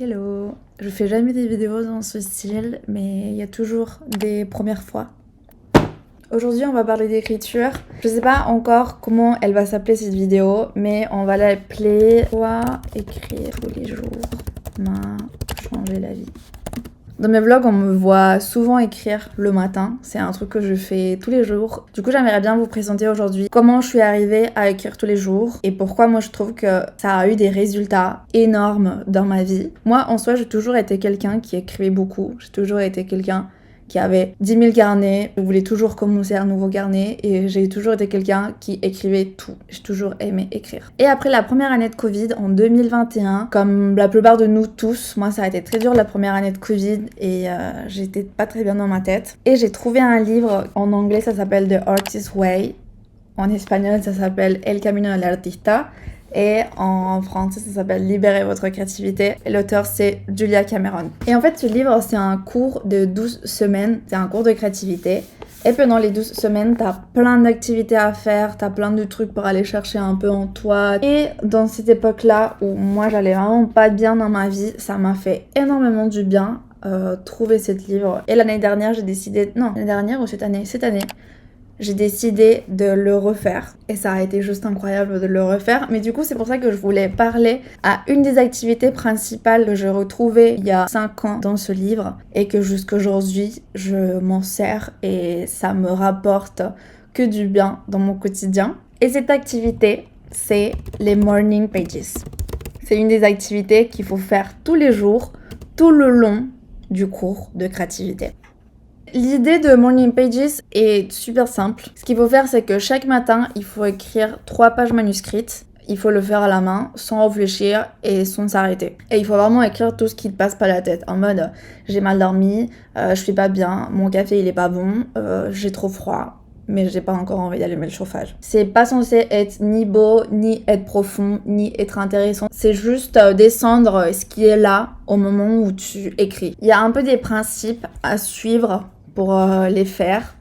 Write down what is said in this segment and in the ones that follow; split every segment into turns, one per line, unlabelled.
Hello. Je fais jamais des vidéos dans ce style, mais il y a toujours des premières fois. Aujourd'hui, on va parler d'écriture. Je sais pas encore comment elle va s'appeler cette vidéo, mais on va l'appeler « Quoi écrire tous les jours m'a changé la vie ». Dans mes vlogs, on me voit souvent écrire le matin. C'est un truc que je fais tous les jours. Du coup, j'aimerais bien vous présenter aujourd'hui comment je suis arrivée à écrire tous les jours et pourquoi moi je trouve que ça a eu des résultats énormes dans ma vie. Moi, en soi, j'ai toujours été quelqu'un qui écrivait beaucoup. J'ai toujours été quelqu'un qui avait 10 000 carnets, je voulais toujours commencer un nouveau carnet et j'ai toujours été quelqu'un qui écrivait tout. J'ai toujours aimé écrire. Et après la première année de Covid, en 2021, comme la plupart de nous tous, moi ça a été très dur la première année de Covid et j'étais pas très bien dans ma tête. Et j'ai trouvé un livre, en anglais ça s'appelle The Artist's Way, en espagnol ça s'appelle El Camino del Artista. Et en français, ça s'appelle Libérez votre créativité. Et l'auteur, c'est Julia Cameron. Et en fait, ce livre, c'est un cours de 12 semaines. C'est un cours de créativité. Et pendant les 12 semaines, t'as plein d'activités à faire. T'as plein de trucs pour aller chercher un peu en toi. Et dans cette époque-là, où moi, j'allais vraiment pas bien dans ma vie, ça m'a fait énormément du bien trouver ce livre. Et l'année dernière, j'ai décidé... Non, l'année dernière ou cette année, j'ai décidé de le refaire. Et ça a été juste incroyable de le refaire. Mais du coup, c'est pour ça que je voulais parler à une des activités principales que j'ai retrouvées il y a 5 ans dans ce livre. Et que jusqu'aujourd'hui, je m'en sers et ça me rapporte que du bien dans mon quotidien. Et cette activité, c'est les morning pages. C'est une des activités qu'il faut faire tous les jours, tout le long du cours de créativité. L'idée de Morning Pages est super simple. Ce qu'il faut faire, c'est que chaque matin, il faut écrire 3 pages manuscrites. Il faut le faire à la main, sans réfléchir et sans s'arrêter. Et il faut vraiment écrire tout ce qui te passe par la tête. En mode, j'ai mal dormi, je suis pas bien, mon café il est pas bon, j'ai trop froid, mais j'ai pas encore envie d'allumer le chauffage. C'est pas censé être ni beau, ni être profond, ni être intéressant. C'est juste descendre ce qui est là au moment où tu écris. Il y a un peu des principes à suivre pour les faire.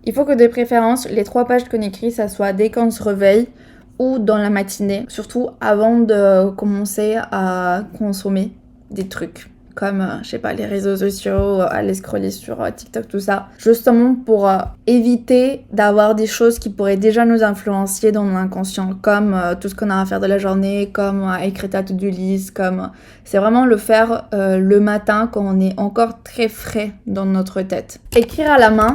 Il faut que de préférence, les 3 pages qu'on écrit, ça soit dès qu'on se réveille ou dans la matinée, surtout avant de commencer à consommer des trucs comme, je sais pas, les réseaux sociaux, aller scroller sur TikTok, tout ça. Justement pour éviter d'avoir des choses qui pourraient déjà nous influencer dans l'inconscient, comme tout ce qu'on a à faire de la journée, comme écrire ta to-do list, comme... C'est vraiment le faire le matin quand on est encore très frais dans notre tête. Écrire à la main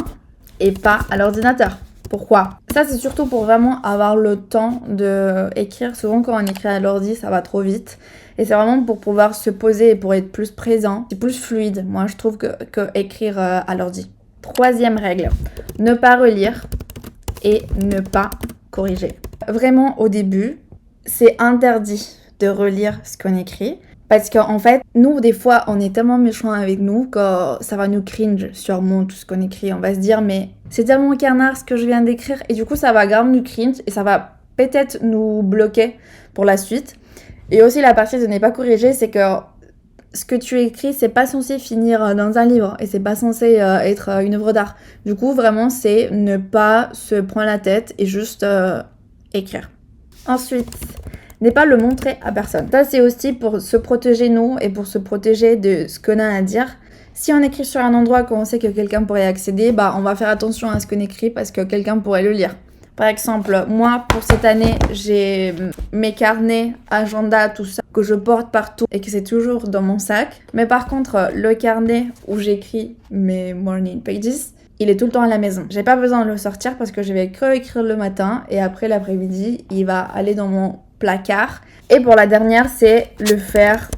et pas à l'ordinateur. Pourquoi ? Ça, c'est surtout pour vraiment avoir le temps d'écrire. Souvent, quand on écrit à l'ordi, ça va trop vite. Et c'est vraiment pour pouvoir se poser et pour être plus présent. C'est plus fluide, moi, je trouve, que écrire à l'ordi. 3e règle, ne pas relire et ne pas corriger. Vraiment, au début, c'est interdit de relire ce qu'on écrit. Parce qu'en fait, nous, des fois, on est tellement méchants avec nous que ça va nous cringe sûrement tout ce qu'on écrit. On va se dire, mais c'est tellement canard ce que je viens d'écrire. Et du coup, ça va grave nous cringe et ça va peut-être nous bloquer pour la suite. Et aussi, la partie de ne pas corriger, c'est que ce que tu écris, c'est pas censé finir dans un livre et c'est pas censé être une œuvre d'art. Du coup, vraiment, c'est ne pas se prendre la tête et juste écrire. Ensuite... n'est pas le montrer à personne. Ça, c'est aussi pour se protéger nous et pour se protéger de ce qu'on a à dire. Si on écrit sur un endroit qu'on sait que quelqu'un pourrait accéder, on va faire attention à ce qu'on écrit parce que quelqu'un pourrait le lire. Par exemple, moi, pour cette année, j'ai mes carnets, agenda, tout ça, que je porte partout et que c'est toujours dans mon sac. Mais par contre, le carnet où j'écris mes morning pages, il est tout le temps à la maison. J'ai pas besoin de le sortir parce que je vais que écrire le matin et après l'après-midi, il va aller dans mon placard. Et pour la dernière, c'est le faire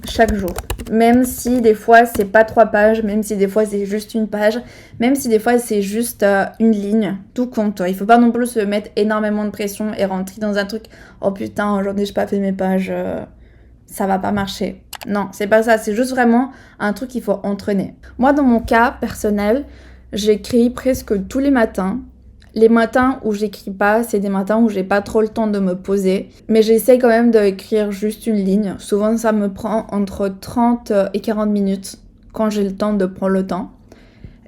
chaque jour. Même si des fois c'est pas 3 pages, même si des fois c'est juste 1 page, même si des fois c'est juste une ligne, tout compte. Il faut pas non plus se mettre énormément de pression et rentrer dans un truc « Oh putain, aujourd'hui j'ai pas fait mes pages, ça va pas marcher ». Non, c'est pas ça, c'est juste vraiment un truc qu'il faut entraîner. Moi, dans mon cas personnel, j'écris presque tous les matins. Les matins où j'écris pas, c'est des matins où j'ai pas trop le temps de me poser. Mais j'essaie quand même d'écrire juste une ligne. Souvent, ça me prend entre 30 et 40 minutes quand j'ai le temps de prendre le temps.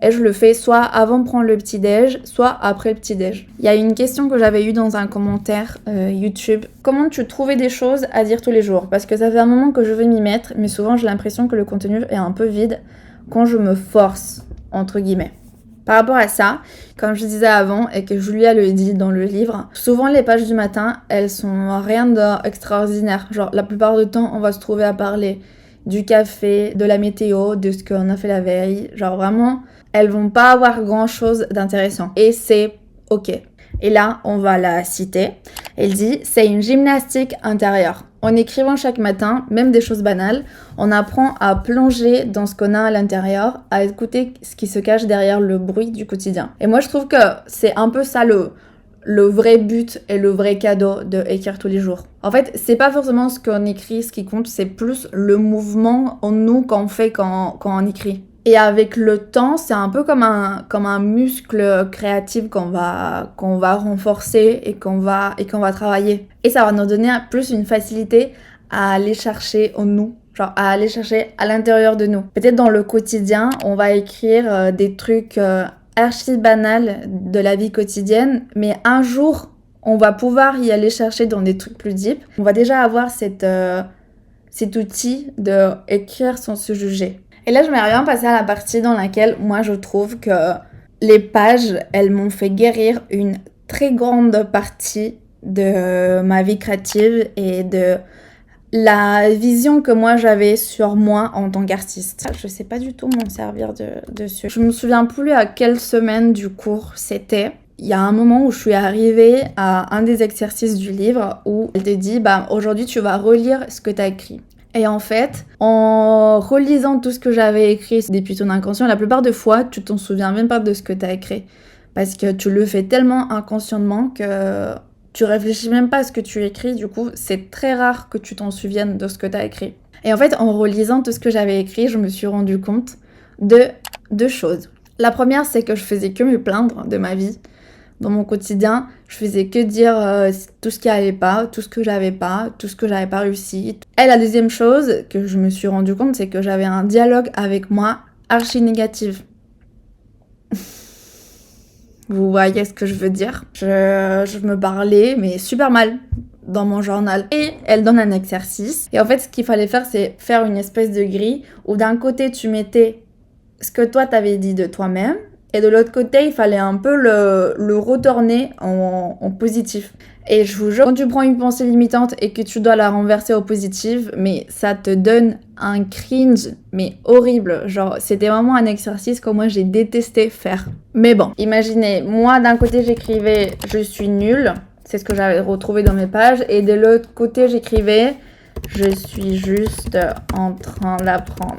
Et je le fais soit avant de prendre le petit-déj, soit après le petit-déj. Il y a une question que j'avais eue dans un commentaire YouTube. Comment tu trouvais des choses à dire tous les jours? Parce que ça fait un moment que je veux m'y mettre, mais souvent j'ai l'impression que le contenu est un peu vide quand je me force, entre guillemets. Par rapport à ça, comme je disais avant et que Julia le dit dans le livre, souvent les pages du matin, elles sont rien d'extraordinaire. Genre la plupart du temps, on va se trouver à parler du café, de la météo, de ce qu'on a fait la veille. Genre vraiment, elles vont pas avoir grand chose d'intéressant. Et c'est ok. Et là, on va la citer. Elle dit, c'est une gymnastique intérieure. En écrivant chaque matin, même des choses banales, on apprend à plonger dans ce qu'on a à l'intérieur, à écouter ce qui se cache derrière le bruit du quotidien. Et moi, je trouve que c'est un peu ça le vrai but et le vrai cadeau d'écrire tous les jours. En fait, c'est pas forcément ce qu'on écrit, ce qui compte, c'est plus le mouvement en nous qu'on fait quand on écrit. Et avec le temps, c'est un peu comme un muscle créatif qu'on va renforcer et qu'on va travailler. Et ça va nous donner plus une facilité à aller chercher en nous, genre à aller chercher à l'intérieur de nous. Peut-être dans le quotidien, on va écrire des trucs archi banals de la vie quotidienne, mais un jour, on va pouvoir y aller chercher dans des trucs plus deep. On va déjà avoir cet outil de écrire sans se juger. Et là, j'aimerais bien passer à la partie dans laquelle moi je trouve que les pages, elles m'ont fait guérir une très grande partie de ma vie créative et de la vision que moi j'avais sur moi en tant qu'artiste. Je sais pas du tout m'en servir dessus. Je me souviens plus à quelle semaine du cours c'était. Il y a un moment où je suis arrivée à un des exercices du livre où elle te dit aujourd'hui tu vas relire ce que tu as écrit. Et en fait, en relisant tout ce que j'avais écrit depuis ton inconscient, la plupart des fois, tu t'en souviens même pas de ce que tu as écrit. Parce que tu le fais tellement inconsciemment que tu réfléchis même pas à ce que tu écris. Du coup, c'est très rare que tu t'en souviennes de ce que tu as écrit. Et en fait, en relisant tout ce que j'avais écrit, je me suis rendu compte de deux choses. La première, c'est que je faisais que me plaindre de ma vie. Dans mon quotidien, je faisais que dire tout ce qui allait pas, tout ce que j'avais pas réussi. Et la deuxième chose que je me suis rendu compte, c'est que j'avais un dialogue avec moi archi négatif. Vous voyez ce que je veux dire? Je me parlais, mais super mal dans mon journal. Et elle donne un exercice. Et en fait, ce qu'il fallait faire, c'est faire une espèce de grille où d'un côté, tu mettais ce que toi, t'avais dit de toi-même. Et de l'autre côté, il fallait un peu le retourner en positif. Et je vous jure, quand tu prends une pensée limitante et que tu dois la renverser au positif, mais ça te donne un cringe, mais horrible. Genre, c'était vraiment un exercice que moi j'ai détesté faire. Mais bon, imaginez, moi d'un côté j'écrivais « je suis nulle », c'est ce que j'avais retrouvé dans mes pages, et de l'autre côté j'écrivais « je suis juste en train d'apprendre ».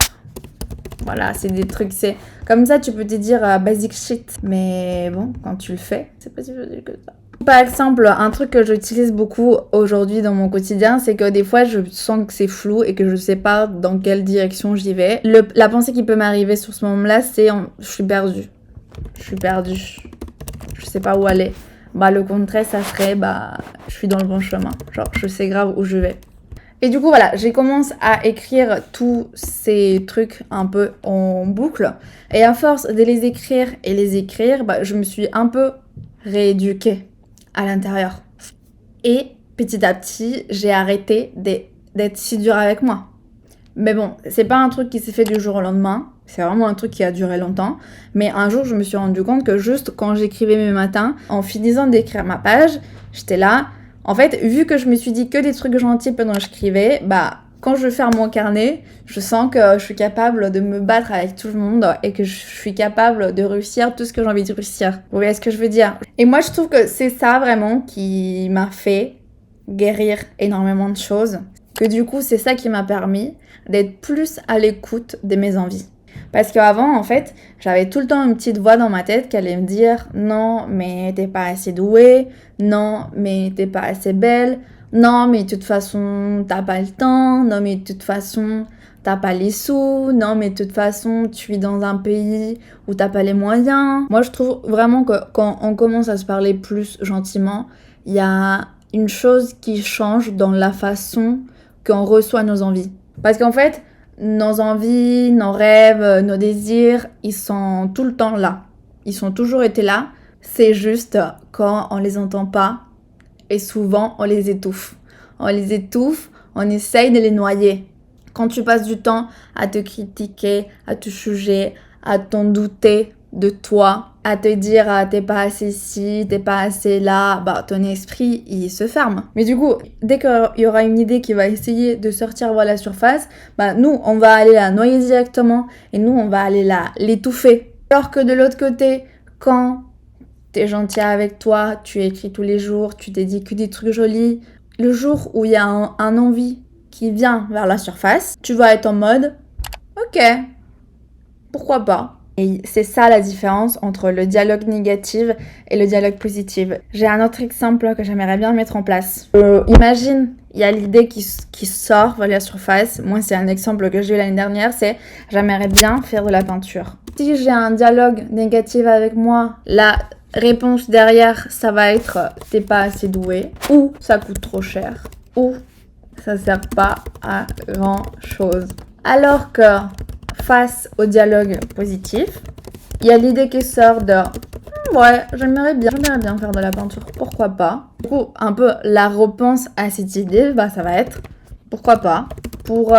Voilà, c'est des trucs, c'est... Comme ça, tu peux te dire basic shit. Mais bon, quand tu le fais, c'est pas si facile que ça. Par exemple, un truc que j'utilise beaucoup aujourd'hui dans mon quotidien, c'est que des fois, je sens que c'est flou et que je sais pas dans quelle direction j'y vais. La pensée qui peut m'arriver sur ce moment-là, c'est je suis perdue. Je sais pas où aller. Le contraire, ça serait je suis dans le bon chemin. Genre, je sais grave où je vais. Et du coup, voilà, j'ai commencé à écrire tous ces trucs un peu en boucle. Et à force de les écrire, je me suis un peu rééduquée à l'intérieur. Et petit à petit, j'ai arrêté d'être si dure avec moi. Mais bon, c'est pas un truc qui s'est fait du jour au lendemain. C'est vraiment un truc qui a duré longtemps. Mais un jour, je me suis rendu compte que juste quand j'écrivais mes matins, en finissant d'écrire ma page, j'étais là... En fait, vu que je me suis dit que des trucs gentils pendant que j'écrivais, quand je ferme mon carnet, je sens que je suis capable de me battre avec tout le monde et que je suis capable de réussir tout ce que j'ai envie de réussir. Vous voyez ce que je veux dire? Et moi, je trouve que c'est ça vraiment qui m'a fait guérir énormément de choses. Que du coup, c'est ça qui m'a permis d'être plus à l'écoute de mes envies. Parce qu'avant, en fait, j'avais tout le temps une petite voix dans ma tête qui allait me dire « Non, mais t'es pas assez douée. Non, mais t'es pas assez belle. Non, mais de toute façon, t'as pas le temps. Non, mais de toute façon, t'as pas les sous. Non, mais de toute façon, tu vis dans un pays où t'as pas les moyens. » Moi, je trouve vraiment que quand on commence à se parler plus gentiment, il y a une chose qui change dans la façon qu'on reçoit nos envies. Parce qu'en fait, nos envies, nos rêves, nos désirs, ils sont tout le temps là. Ils ont toujours été là. C'est juste quand on les entend pas et souvent on les étouffe. On les étouffe, on essaye de les noyer. Quand tu passes du temps à te critiquer, à te juger, à t'en douter de toi, à te dire t'es pas assez ci, t'es pas assez là, bah ton esprit il se ferme. Mais du coup, dès qu'il y aura une idée qui va essayer de sortir à la surface, bah nous on va aller la noyer directement et nous on va aller l'étouffer. Alors que de l'autre côté, quand t'es gentil avec toi, tu écris tous les jours, tu t'es dit que des trucs jolis, le jour où il y a un envie qui vient vers la surface, tu vas être en mode ok, pourquoi pas. Et c'est ça la différence entre le dialogue négatif et le dialogue positif. J'ai un autre exemple que j'aimerais bien mettre en place. Imagine, il y a l'idée qui sort vers la surface. Moi, c'est un exemple que j'ai eu l'année dernière, c'est j'aimerais bien faire de la peinture. Si j'ai un dialogue négatif avec moi, la réponse derrière, ça va être t'es pas assez doué, ou ça coûte trop cher, ou ça sert pas à grand chose. Alors que face au dialogue positif, il y a l'idée qui sort de ouais, j'aimerais bien faire de la peinture, pourquoi pas. Du coup, un peu la réponse à cette idée, bah ça va être pourquoi pas, pour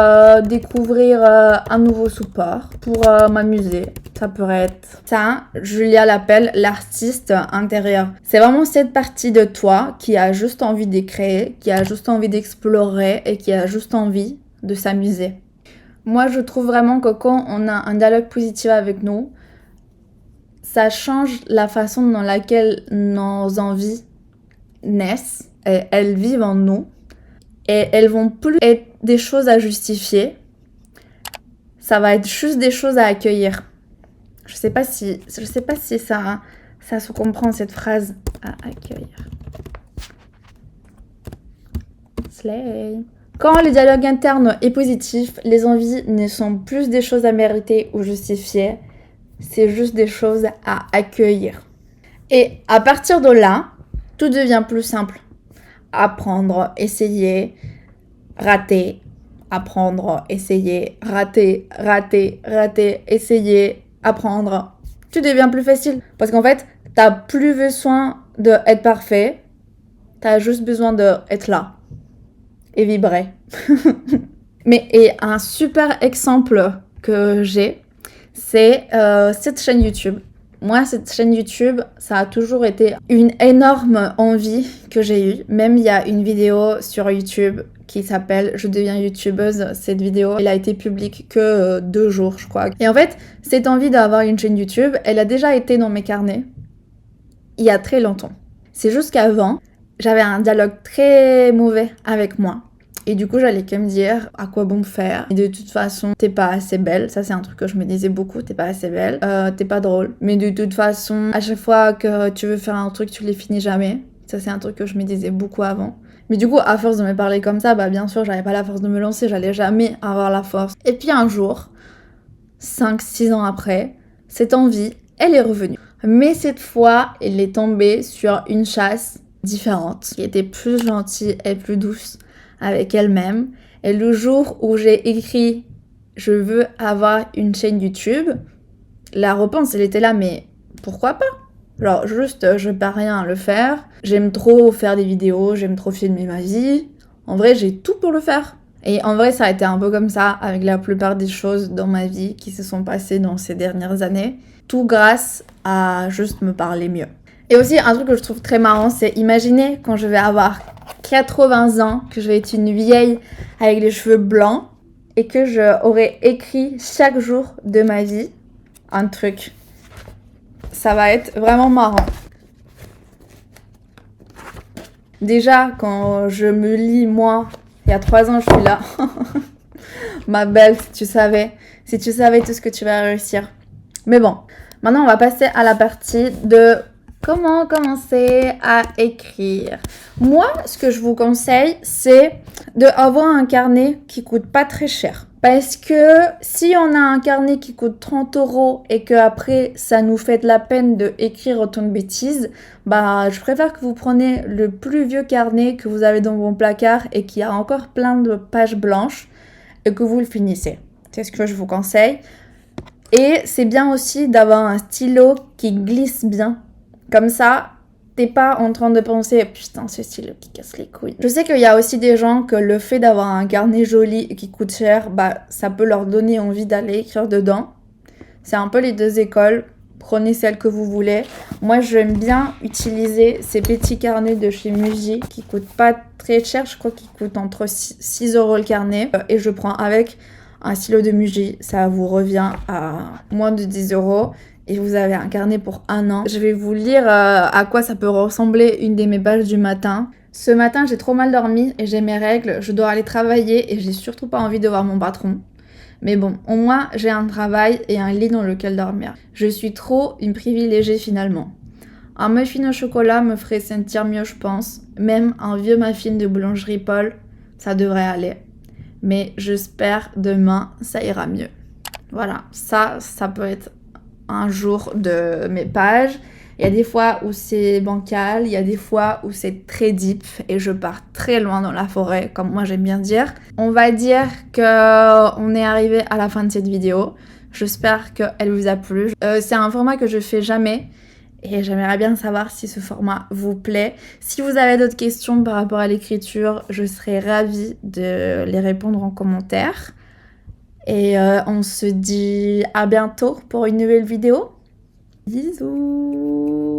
découvrir un nouveau support, pour m'amuser. Ça pourrait être ça, Julia l'appelle l'artiste intérieur. C'est vraiment cette partie de toi qui a juste envie de créer, qui a juste envie d'explorer et qui a juste envie de s'amuser. Moi, je trouve vraiment que quand on a un dialogue positif avec nous, ça change la façon dans laquelle nos envies naissent et elles vivent en nous. Et elles vont plus être des choses à justifier. Ça va être juste des choses à accueillir. Je sais pas si ça se comprend cette phrase à accueillir. Slay. Quand le dialogue interne est positif, les envies ne sont plus des choses à mériter ou justifier. C'est juste des choses à accueillir. Et à partir de là, tout devient plus simple. Apprendre, essayer, rater, apprendre, essayer, rater, essayer, apprendre. Tout devient plus facile. Parce qu'en fait, t'as plus besoin d'être parfait. T'as juste besoin d'être là. Et vibrer. Et un super exemple que j'ai, c'est cette chaîne YouTube. Moi, cette chaîne YouTube, ça a toujours été une énorme envie que j'ai eue. Même il y a une vidéo sur YouTube qui s'appelle « Je deviens youtubeuse ». Cette vidéo, elle a été publique que 2 jours, je crois. Et en fait, cette envie d'avoir une chaîne YouTube, elle a déjà été dans mes carnets il y a très longtemps. C'est juste qu'avant, j'avais un dialogue très mauvais avec moi. Et du coup, j'allais quand même dire à quoi bon faire. Et de toute façon, t'es pas assez belle. Ça, c'est un truc que je me disais beaucoup. T'es pas assez belle. T'es pas drôle. Mais de toute façon, à chaque fois que tu veux faire un truc, tu les finis jamais. Ça, c'est un truc que je me disais beaucoup avant. Mais du coup, à force de me parler comme ça, bah bien sûr, j'avais pas la force de me lancer. J'allais jamais avoir la force. Et puis un jour, 5-6 ans après, cette envie, elle est revenue. Mais cette fois, elle est tombée sur une chasse différente, qui était plus gentille et plus douce avec elle-même. Et le jour où j'ai écrit « Je veux avoir une chaîne YouTube », la réponse, elle était là, mais pourquoi pas? Genre, juste, je peux rien à le faire. J'aime trop faire des vidéos, j'aime trop filmer ma vie. En vrai, j'ai tout pour le faire. Et en vrai, ça a été un peu comme ça avec la plupart des choses dans ma vie qui se sont passées dans ces dernières années. Tout grâce à juste me parler mieux. Et aussi, un truc que je trouve très marrant, c'est imaginer quand je vais avoir 80 ans, que je vais être une vieille avec les cheveux blancs et que je aurais écrit chaque jour de ma vie un truc. Ça va être vraiment marrant. Déjà, quand je me lis, moi, il y a 3 ans, je suis là. Ma belle, si tu savais tout ce que tu vas réussir. Mais bon, maintenant, on va passer à la partie de comment commencer à écrire. Moi, ce que je vous conseille, c'est d'avoir un carnet qui coûte pas très cher. Parce que si on a un carnet qui coûte 30 € et qu'après ça nous fait de la peine d'écrire autant de bêtises, bah je préfère que vous preniez le plus vieux carnet que vous avez dans vos placards et qui a encore plein de pages blanches et que vous le finissez. c'est ce que je vous conseille. Et c'est bien aussi d'avoir un stylo qui glisse bien. Comme ça, t'es pas en train de penser « Putain, ce stylo qui casse les couilles ». Je sais qu'il y a aussi des gens que le fait d'avoir un carnet joli et qui coûte cher, bah ça peut leur donner envie d'aller écrire dedans. C'est un peu les deux écoles. Prenez celle que vous voulez. Moi, j'aime bien utiliser ces petits carnets de chez Muji qui coûtent pas très cher. Je crois qu'ils coûtent entre 6 € le carnet. Et je prends avec un stylo de Muji. Ça vous revient à moins de 10 €. Et vous avez un carnet pour 1 an. Je vais vous lire à quoi ça peut ressembler une de mes pages du matin. Ce matin, j'ai trop mal dormi et j'ai mes règles. Je dois aller travailler et j'ai surtout pas envie de voir mon patron. Mais bon, au moins j'ai un travail et un lit dans lequel dormir. Je suis trop une privilégiée finalement. Un muffin au chocolat me ferait sentir mieux, je pense. Même un vieux muffin de boulangerie Paul, ça devrait aller. Mais j'espère demain ça ira mieux. Voilà, ça peut être un jour de mes pages. Il y a des fois où c'est bancal, il y a des fois où c'est très deep et je pars très loin dans la forêt, comme moi j'aime bien dire. On va dire qu'on est arrivé à la fin de cette vidéo. J'espère qu'elle vous a plu. C'est un format que je fais jamais et j'aimerais bien savoir si ce format vous plaît. Si vous avez d'autres questions par rapport à l'écriture, je serais ravie de les répondre en commentaire. Et on se dit à bientôt pour une nouvelle vidéo. Bisous.